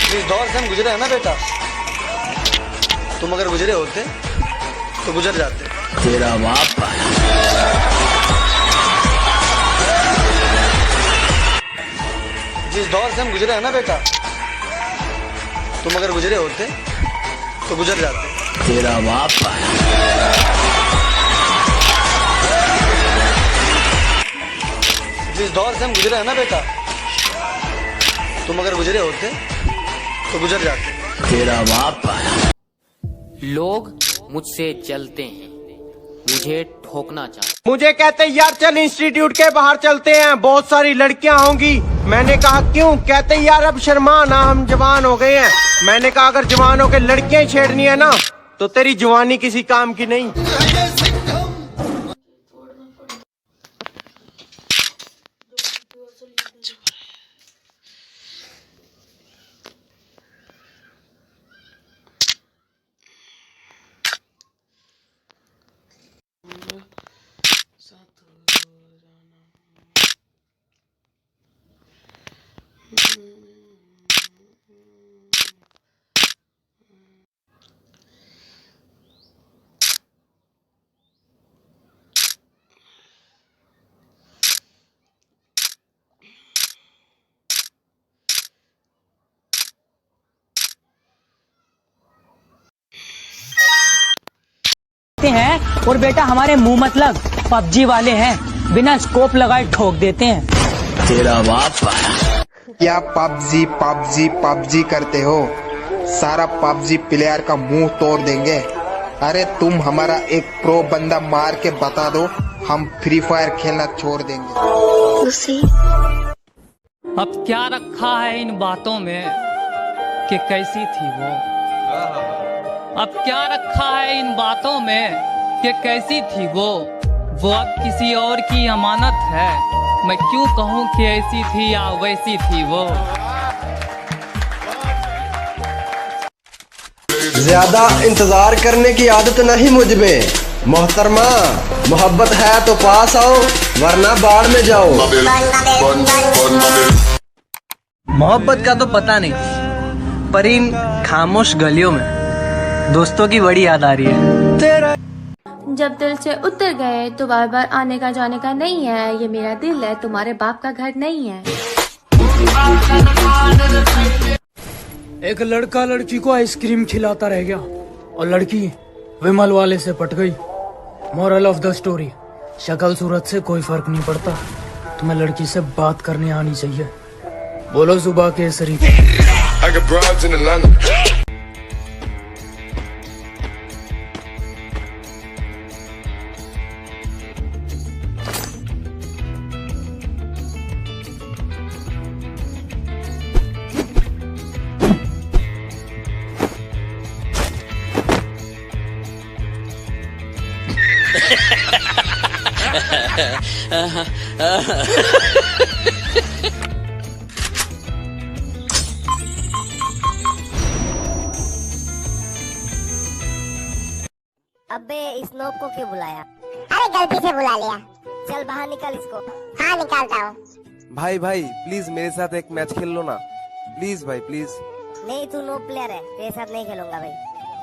जिस दौर से हम गुजरे हैं ना बेटा, तुम अगर गुजरे होते तो गुजर जाते। तेरा बाप जिस दौर से हम गुजरे हैं ना बेटा, तुम अगर गुजरे होते तो गुजर जाते। तेरा बाप जिस दौर से हम गुजरे हैं ना बेटा, तुम अगर गुजरे होते तो गुजर जाते। तेरा बाप लोग मुझसे जलते हैं, मुझे ठोकना चाहते। मुझे कहते यार चल इंस्टीट्यूट के बाहर चलते हैं, बहुत सारी लड़कियां होंगी। मैंने कहा क्यों? कहते यार अब शर्मा ना, हम जवान हो गए हैं। मैंने कहा अगर जवान होकर लड़कियां छेड़नी है ना तो तेरी जवानी किसी काम की नहीं। हैं और बेटा हमारे मुंह मतलब पबजी वाले हैं, बिना स्कोप लगाए ठोक देते हैं। तेरा बाप क्या पबजी पबजी पबजी करते हो? सारा पबजी प्लेयर का मुंह तोड़ देंगे। अरे तुम हमारा एक प्रो बंदा मार के बता दो, हम फ्री फायर खेलना छोड़ देंगे। अब क्या रखा है इन बातों में कि कैसी थी वो? अब क्या रखा है इन बातों में कि कैसी थी वो अब किसी और की अमानत है। मैं क्यों कहूँ कि ऐसी थी या वैसी थी वो। ज्यादा इंतजार करने की आदत नहीं मुझ में मोहतरमा, मोहब्बत है तो पास आओ वरना बाढ़ में जाओ। मोहब्बत का तो पता नहीं, पर इन खामोश गलियों में दोस्तों की बड़ी याद आ रही है। जब दिल से उतर गए तो बार बार आने का जाने का नहीं है। ये मेरा दिल है, तुम्हारे बाप का घर नहीं है। एक लड़का लड़की को आइसक्रीम खिलाता रह गया और लड़की विमल वाले से पट गई। मोरल ऑफ द स्टोरी, शक्ल सूरत से कोई फर्क नहीं पड़ता, तुम्हें लड़की से बात करने आनी चाहिए। बोलो सुबह केसरी। अबे इस नोब को क्यों बुलाया? अरे गलती से बुला लिया। चल बाहर निकल इसको। हाँ निकालता हूँ। भाई भाई प्लीज मेरे साथ एक मैच खेल लो ना, प्लीज भाई प्लीज। नहीं तू नो प्लेयर है, तेरे साथ नहीं खेलूंगा भाई,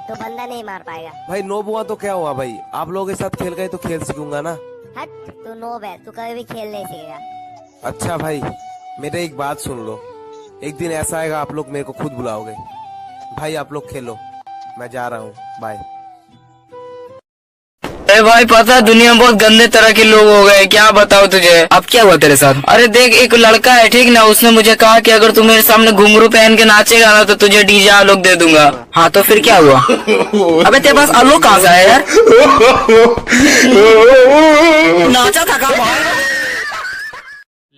तो बंदा नहीं मार पाएगा। भाई नोब हुआ तो क्या हुआ भाई, आप लोगों के साथ खेल गए तो खेल सीखूंगा ना। हट, तू नोब है, तू कभी भी खेल नहीं सीखेगा। अच्छा भाई मेरे एक बात सुन लो, एक दिन ऐसा आएगा आप लोग मेरे को खुद बुलाओगे। भाई आप लोग खेलो, मैं जा रहा हूँ, बाय। अरे भाई पता है दुनिया में बहुत गंदे तरह के लोग हो गए, क्या बताओ तुझे। अब क्या हुआ तेरे साथ? अरे देख एक लड़का है ठीक ना, उसने मुझे कहा कि अगर तू मेरे सामने घुंघरू पहन के नाचेगा ना तो तुझे डीजे आलोक दे दूंगा। हाँ तो फिर क्या हुआ? अबे तेरे पास आलोक कहाँ से आया यार? नाचा था का भाई।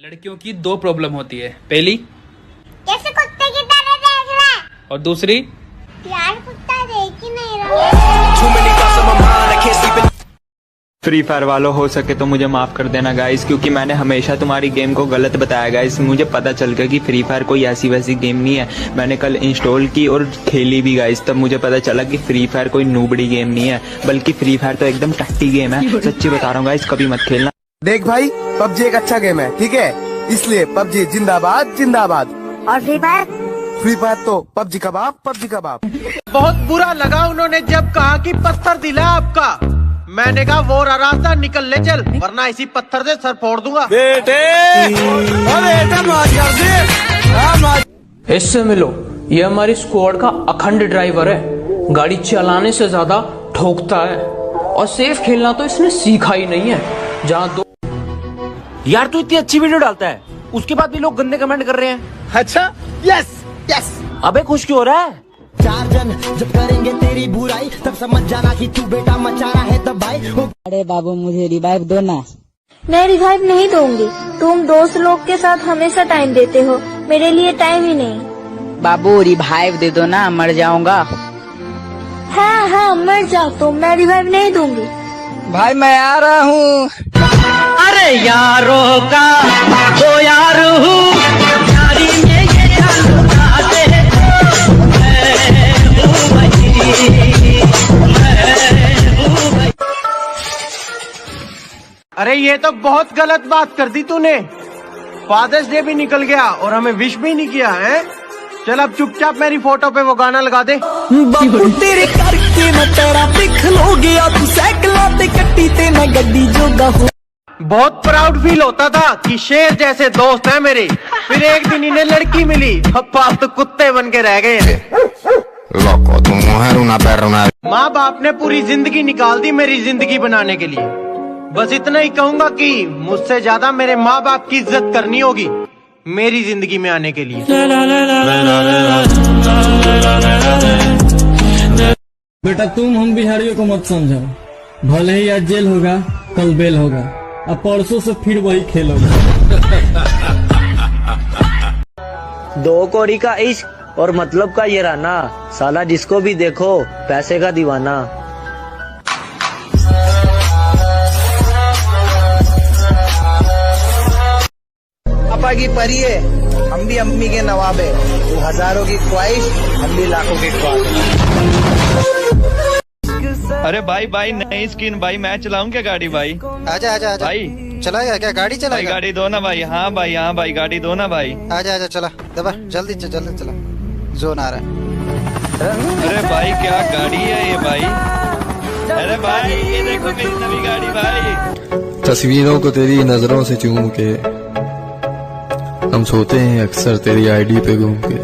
लड़कियों की दो प्रॉब्लम होती है, पहली कैसे कुत्ते की तरह देख रहा है, और दूसरी यार कुत्ता देख ही नहीं रहा। फ्री फायर वालों हो सके तो मुझे माफ कर देना गाइस, क्योंकि मैंने हमेशा तुम्हारी गेम को गलत बताया गाइस। मुझे पता चल गया कि फ्री फायर कोई ऐसी वैसी गेम नहीं है। मैंने कल इंस्टॉल की और खेली भी गाइस, तब मुझे पता चला कि फ्री फायर कोई नूबड़ी गेम नहीं है, बल्कि फ्री फायर तो एकदम टट्टी गेम है। सच्ची बता रहा हूँ गाइस, कभी मत खेलना। देख भाई पबजी एक अच्छा गेम है, ठीक है, इसलिए पबजी जिंदाबाद जिंदाबाद। और फ्री फायर फ्री फायर तो पबजी कबाब, पबजी कबाब। बहुत बुरा लगा उन्होंने जब कहा कि पत्थर दिला आपका। मैंने कहा वो रास्ता निकल ले चल, वरना इसी पत्थर से सर फोड़ दूंगा। इससे मिलो, ये हमारी स्क्वाड का अखंड ड्राइवर है। गाड़ी चलाने से ज्यादा ठोकता है, और सेफ खेलना तो इसने सीखा ही नहीं है। जहाँ दो यार तू इतनी अच्छी वीडियो डालता है, उसके बाद भी लोग गंदे कमेंट कर रहे हैं। अच्छा, यस यस। अबे खुश क्यों हो रहा है? 4 जन जब करेंगे तेरी बुराई, तब समझ जाना कि तू बेटा मचा रहा है दबाई। अरे बाबू मुझे रिवाइव दो ना। मैं रिवाइव नहीं दूंगी, तुम दोस्त लोग के साथ हमेशा टाइम देते हो, मेरे लिए टाइम ही नहीं। बाबू रिवाइव दे दो ना, मर जाऊंगा। हाँ हाँ मर जाओ तुम, मैं रिवाइव नहीं दूंगी। भाई मैं आ रहा हूँ। अरे यारों का तो यार हूँ, यारी में ये जाते अरे ये तो बहुत गलत बात कर दी तूने। फादर्स डे भी निकल गया और हमें विश भी नहीं किया है। चल अब चुपचाप मेरी फोटो पे वो गाना लगा दे। बापू तेरे करके मैं तेरा पिख लो गया, तू साइकिल ते कट्टी ते मैं गड्डी जोगा हूँ। बहुत प्राउड फील होता था कि शेर जैसे दोस्त हैं मेरे। फिर एक दिन इन्हें लड़की मिली, अब आप तो कुत्ते बन के रह गए हैं। माँ बाप ने पूरी जिंदगी निकाल दी मेरी जिंदगी बनाने के लिए। बस इतना ही कहूँगा कि मुझसे ज्यादा मेरे माँ बाप की इज्जत करनी होगी मेरी जिंदगी में आने के लिए। बेटा तुम हम बिहारियों को मत समझो, भले ही आज जेल होगा कल बेल होगा, अब परसों से फिर वही खेल होगा। 2 कौड़ी का इश्क और मतलब का ये राना, साला जिसको भी देखो पैसे का दीवाना। पापा की परी है, हम भी अम्मी के नवाब है। वो हजारों की ख्वाहिश, हम भी लाखों की ख्वाहिश। अरे भाई नई स्किन भाई, मैं चलाऊं क्या गाड़ी भाई? आजा आजा आजा भाई चलाएगा क्या? गाड़ी भाई चलाएगा? गाड़ी दो ना भाई। हाँ भाई गाड़ी दो ना भाई। आजा आजा चला, दबा जल्दी चला, जोन आ रहा है। अरे भाई क्या गाड़ी है ये भाई? अरे भाई ये देखो मेरी नई गाड़ी भाई। तस्वीरों को तेरी नजरों से चूम के हम सोते हैं अक्सर तेरी आईडी पे घूम के।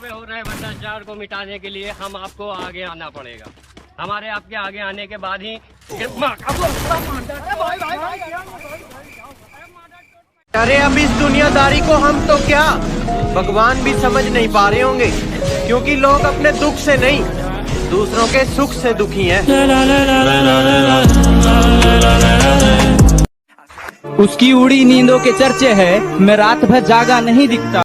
हो रहे भ्रष्टाचार को मिटाने के लिए हम आपको आगे आना पड़ेगा। हमारे आपके आगे आने के बाद ही अरे अब इस दुनियादारी को हम तो क्या भगवान भी समझ नहीं पा रहे होंगे, क्योंकि लोग अपने दुख से नहीं दूसरों के सुख से दुखी हैं। उसकी उड़ी नींदों के चर्चे है, मैं रात भर जागा नहीं दिखता।